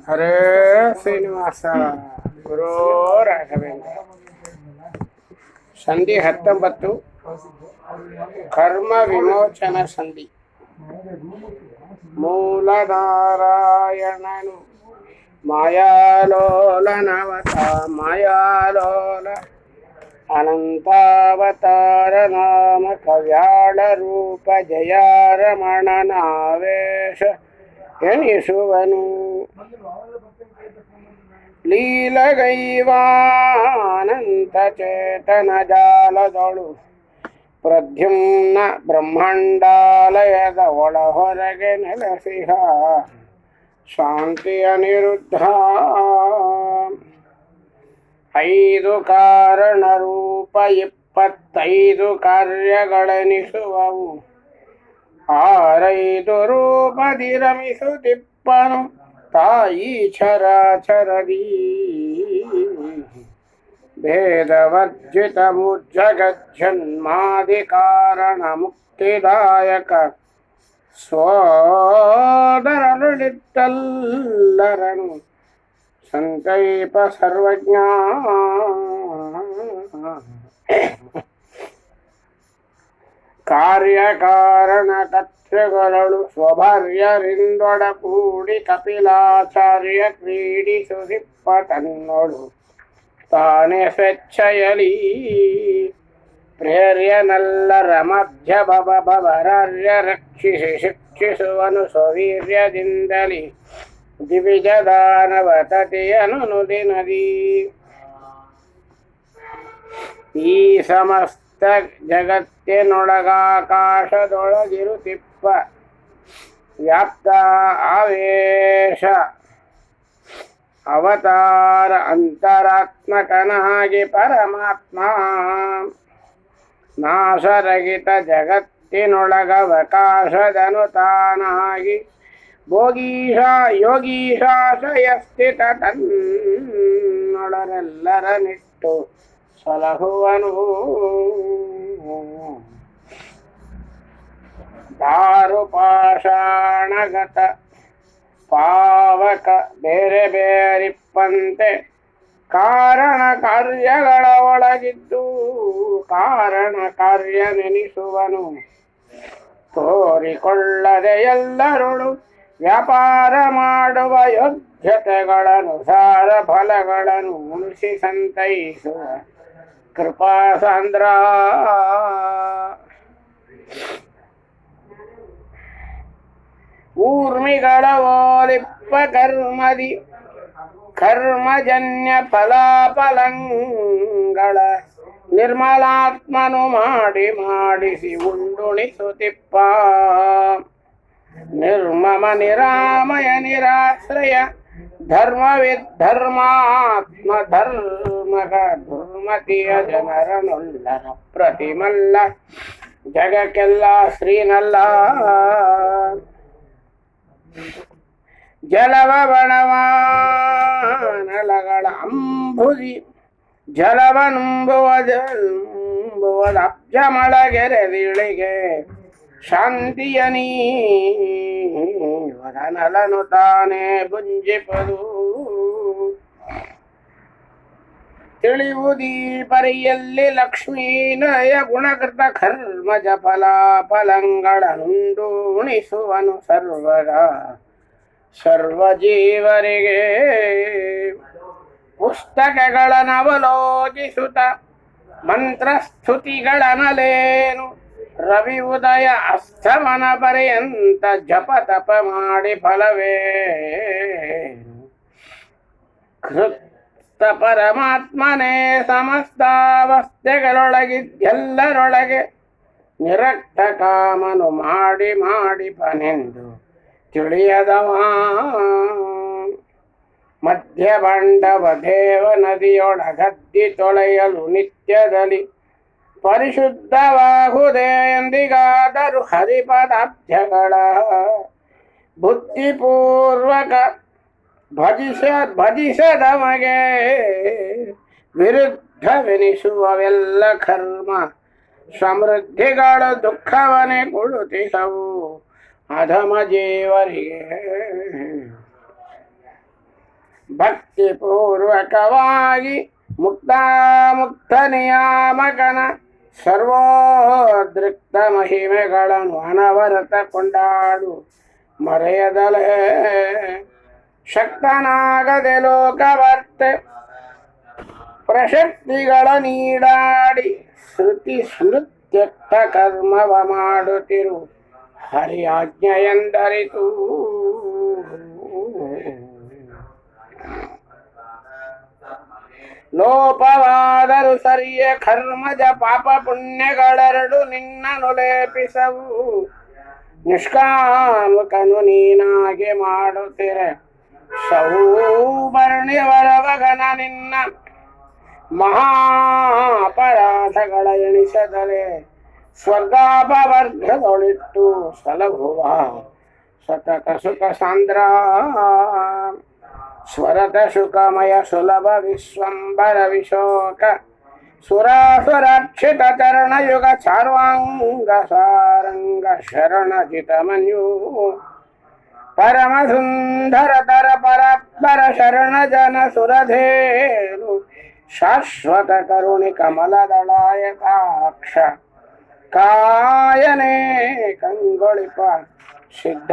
ಹರೇ ಶ್ರೀನಿವಾಸ ಗುರು ರಾಘವೇಂದ್ರ. ಸಂಧಿ 19 ಕರ್ಮ ವಿಮೋಚನ ಸಂಧಿ. ಮೂಲನಾರಾಯಣನು ಮಾಯಾಲೋಲನವತ ಮಾಯಾಲೋಲ ಅನಂತಾವತಾರ ನಾಮ ಕವ್ಯಾಳ ರೂಪ ಜಯಾರಮಣನಾವೇಶ ಎನಿಸುವನು. ಲೀಲಗೈವಾನಂತ ಚೇತನ ಜಾಲದೊಳು ಪ್ರದ್ಯುಮ್ನ ಬ್ರಹ್ಮಾಂಡಾಲಯದ ಒಳ ಹೊರಗೆ ನೆಲೆಸಿಹ ಶಾಂತಿಯ ನಿರುದ್ಧ. 5 ಕಾರಣ ರೂಪ 25 ಕಾರ್ಯಗಳೆನಿಸುವವು. 6 ರೂಪದಿ ರಮಿಸುತ್ತಿಪ್ಪನು ತಾಯಿ ಚರಾಚರದಿ. ಭೇದವರ್ಜಿತ ಜಗಜ್ಜನ್ಮಾದಿ ಕಾರಣ ಮುಕ್ತಿದಾಯಕ ಸೋದರನುಳಿದ್ದಲ್ಲರನು ಸಂಕೈಪ ಸರ್ವಜ್ಞ. ಕಾರ್ಯಕಾರಣ ತತ್ವಗಳು ಸ್ವಭಾರ್ಯರಿಂದೊಡ ಕೂಡಿ ಕಪಿಲಾಚಾರ್ಯ ಕ್ರೀಡಿಸುದಿಪ್ಪ ತನ್ನೊಳು ತಾನೇ ಸ್ವೇಚ್ಛಯಲಿ. ಪ್ರೇರ್ಯನಲ್ಲರ ಮಧ್ಯ ಭವರಾರ್ಯ ರಕ್ಷಿಸಿ ಶಿಕ್ಷಿಸುವನು ಸ್ವವೀರ್ಯದಿಂದಲಿ. ದಿವಿಜದಾನವ ತತಿಯನು ನುದಿನದಿ. ಈ ಸಮಸ್ತ ಜಗತ್ತಿನೊಳಗಾಕಾಶದೊಳಗಿರುತ್ತಿಪ್ಪ ವ್ಯಾಪ್ತ ಆವೇಶ ಅವತಾರ ಅಂತರಾತ್ಮಕನಾಗಿ ಪರಮಾತ್ಮ. ನಾಶರಹಿತ ಜಗತ್ತಿನೊಳಗವಕಾಶದನು ತಾನಾಗಿ ಭೋಗೀಶ ಯೋಗೀಶಾಶಯ ಸ್ಥಿತ ತನ್ನೊಳರೆಲ್ಲರ ನಿಟ್ಟು ಸಲಹುವನು. ದಾರುಪಾಷಾಣಗತ ಪಾವಕ ಬೇರೆ ಬೇರಿಪ್ಪಂತೆ ಕಾರಣ ಕಾರ್ಯಗಳ ಒಳಗಿದ್ದು ಕಾರಣ ಕಾರ್ಯ ನೆನಿಸುವನು. ತೋರಿಕೊಳ್ಳದೆ ಎಲ್ಲರೊಳು ವ್ಯಾಪಾರ ಮಾಡುವ ಯೋಗ್ಯತೆಗಳನುಸಾರ ಫಲಗಳನ್ನು ಉಣಿಸಿ ಸಂತೈಸುವ ಕೃಪಾಸಾಂದ್ರ. ಊರ್ಮಿಗಳ ಓಲಿಪ್ಪ ಕರ್ಮದಿ ಕರ್ಮಜನ್ಯ ಫಲಾಫಲಗಳ ನಿರ್ಮಲಾತ್ಮನು ಮಾಡಿಸಿ ಉಂಡುಣಿಸುತ್ತಿಪ್ಪ. ನಿರ್ಮಮ ನಿರಾಮಯ ನಿರಾಶ್ರಯ ಧರ್ಮವಿಧರ್ಮಾತ್ಮ ಧರ್ಮಗ ದುರ್ಮತಿಯ ಜನರನೊಲ್ಲರ ಪ್ರತಿಮಲ್ಲ ಜಗಕ್ಕೆಲ್ಲ ಶ್ರೀನಲ್ಲ. ಜಲವ ಬಣವಾನಲಗಳ ಅಂಬುದಿ ಜಲವನುಂಬುವದಬ್ಜ ಮಳಗೆರೆದಿಳಿಗೆ ಶಾಂತಿಯ ನೀವದನಲನು ತಾನೇ ಬುಂಜಿಪದು. ತಿಳಿಯುವುದೀ ಪರಿಯಲ್ಲಿ ಲಕ್ಷ್ಮೀನಯ ಗುಣಕೃತ ಕರ್ಮಜ ಫಲಾಫಲಗಳನ್ನುಂಡು ಉಣಿಸುವನು ಸರ್ವಜೀವರಿಗೆ. ಪುಸ್ತಕಗಳನ್ನವಲೋಕಿಸುತ್ತ ಮಂತ್ರಸ್ತುತಿಗಳನಲೇನು ರವಿ ಉದಯ ಅಸ್ತಮನ ಪರ್ಯಂತ ಜಪ ತಪ ಮಾಡಿ ಫಲವೇನು. ಕೃತ ಪರಮಾತ್ಮನೇ ಸಮಸ್ತಾವಸ್ಥೆಗಳೊಳಗಿದ್ದೆಲ್ಲರೊಳಗೆ ನಿರಕ್ತ ಕಾಮನು ಮಾಡಿ ಪನೆಂದು ತಿಳಿಯದವ. ಮಧ್ಯ ಬಾಂಡವ ದೇವ ನದಿಯೊಳಗದ್ದಿ ತೊಳೆಯಲು ನಿತ್ಯದಲ್ಲಿ ಪರಿಶುದ್ಧವಾಗುವುದೇ ಎಂದಿಗಾದರೂ ಹರಿಪದಾಬ್ಜಗಳ ಬುದ್ಧಿಪೂರ್ವಕ ಭಜಿಸದಮಗೆ ವಿರುದ್ಧವೆನಿಸುವವೆಲ್ಲ ಕರ್ಮ ಸಮೃದ್ಧಿಗಳು ದುಃಖವನ್ನೇ ಕೊಡುತ್ತಿಸವು ಅಧಮ ಜೀವರಿಗೆ. ಭಕ್ತಿಪೂರ್ವಕವಾಗಿ ಮುಕ್ತ ನಿಯಾಮಕನ ಸರ್ವೋದ್ರಿಕ್ತ ಮಹಿಮೆಗಳನ್ನು ಅನವರತ ಕೊಂಡಾಡು ಮರೆಯದಲೇ ಶಕ್ತನಾಗದೆ ಲೋಕವರ್ತೆ ಪ್ರಶಕ್ತಿಗಳ ನೀಡಾಡಿ ಶ್ರುತಿ ಸ್ಮೃತ್ಯಕ್ತ ಕರ್ಮವ ಮಾಡುತ್ತಿರು ಹರಿಯಾಜ್ಞೆ ಎಂದರಿತು. ಲೋಪವಾದರು ಸರಿಯ ಕರ್ಮಜ ಪಾಪ ಪುಣ್ಯಗಳೆರಡು ನಿನ್ನನು ಲೇಪಿಸವು. ನಿಷ್ಕಾಮಕನು ನೀನಾಗಿ ಮಾಡುತ್ತಿರೆ ಸೌವರ್ಣ್ಯವರವಗನ ನಿನ್ನ ಮಹಾಪರಾಧಗಳ ಎಣಿಸದಲೆ ಸ್ವರ್ಗಾಪವರ್ಗದೊಳಿಟ್ಟು ಸಲಭುವ ಸತತ ಸುಖ ಸಾಂದ್ರ. ಸ್ವರತ ಶುಕಮಯ ಸುಲಭ ವಿಶ್ವಂಬರ ವಿಶೋಕ ಸುರಾಸುರಕ್ಷಿತ ಚರಣಯುಗ ಚಾರ್ವಾಂಗ ಸಾರಂಗ ಶರಣಜಿತ ಮನ್ಯು ಪರಮ ಸುಂದರ ತರ ಪರಾತ್ಪರ ಶರಣ ಜನ ಸುರಧೇನು ಶಾಶ್ವತ ಕರುಣಿ ಕಮಲದಳಾಯತಾಕ್ಷ ಕಾಯನೇ ಕಂಗೊಳಿಪ ಸಿದ್ಧ.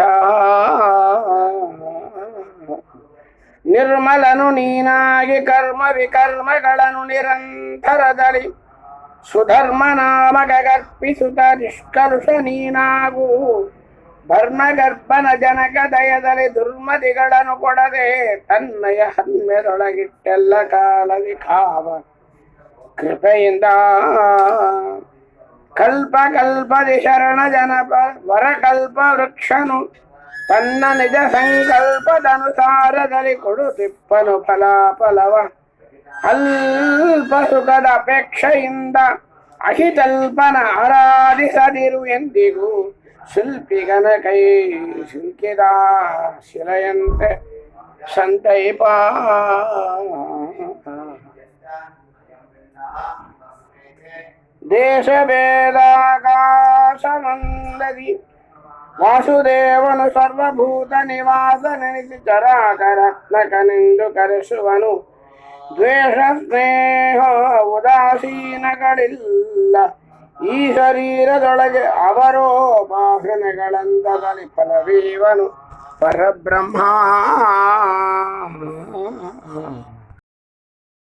ನಿರ್ಮಲನು ನೀನಾಗಿ ಕರ್ಮ ವಿಕರ್ಮಗಳನ್ನು ನಿರಂತರದಲ್ಲಿ ಸುಧರ್ಮ ನಾಮಕ ಗರ್ಪಿಸುತ್ತ ನಿಷ್ಕರುಷ ನೀನಾಗು. ಭರ್ಮಗರ್ಭನ ಜನಕ ದಯದಲ್ಲಿ ದುರ್ಮತಿಗಳನ್ನು ಕೊಡದೆ ತನ್ನಯ ಹನ್ಮೆದೊಳಗಿಟ್ಟೆಲ್ಲ ಕಾಲದಿ ಕಾವ ಕೃಪೆಯಿಂದ. ಕಲ್ಪ ಕಲ್ಪದಿ ಶರಣ ಜನಪ ವರಕಲ್ಪ ವೃಕ್ಷನು ತನ್ನ ನಿಜ ಸಂಕಲ್ಪದನುಸಾರದಲ್ಲಿ ಕೊಡುತ್ತಿಪ್ಪನು ಫಲಾಫಲವ. ಅಲ್ಪ ಸುಖದ ಅಪೇಕ್ಷೆಯಿಂದ ಅಹಿತಲ್ಪನ ಆರಾಧಿಸದಿರು ಎಂದಿಗೂ. ಶಿಲ್ಪಿಗನ ಕೈ ಸಿಲುಕಿದ ಶಿಲೆಯಂತೆ ಸಂತೈಪ. ದೇಶ ಭೇದಾಕಾಶಮಂದದಿ ವಾಸುದೇವನು ಸರ್ವಭೂತ ನಿವಾಸ ನೆನೆಸಿ ಚರಾಚರಾತ್ಮಕನೆಂದು ಕರೆಸುವನು. ದ್ವೇಷ ಸ್ನೇಹ ಉದಾಸೀನಗಳಿಲ್ಲ ಈ ಶರೀರದೊಳಗೆ ಅವರೋಪಾಸನೆಗಳಂದದಲ್ಲಿ ಫಲವೀವನು ಪರಬ್ರಹ್ಮ.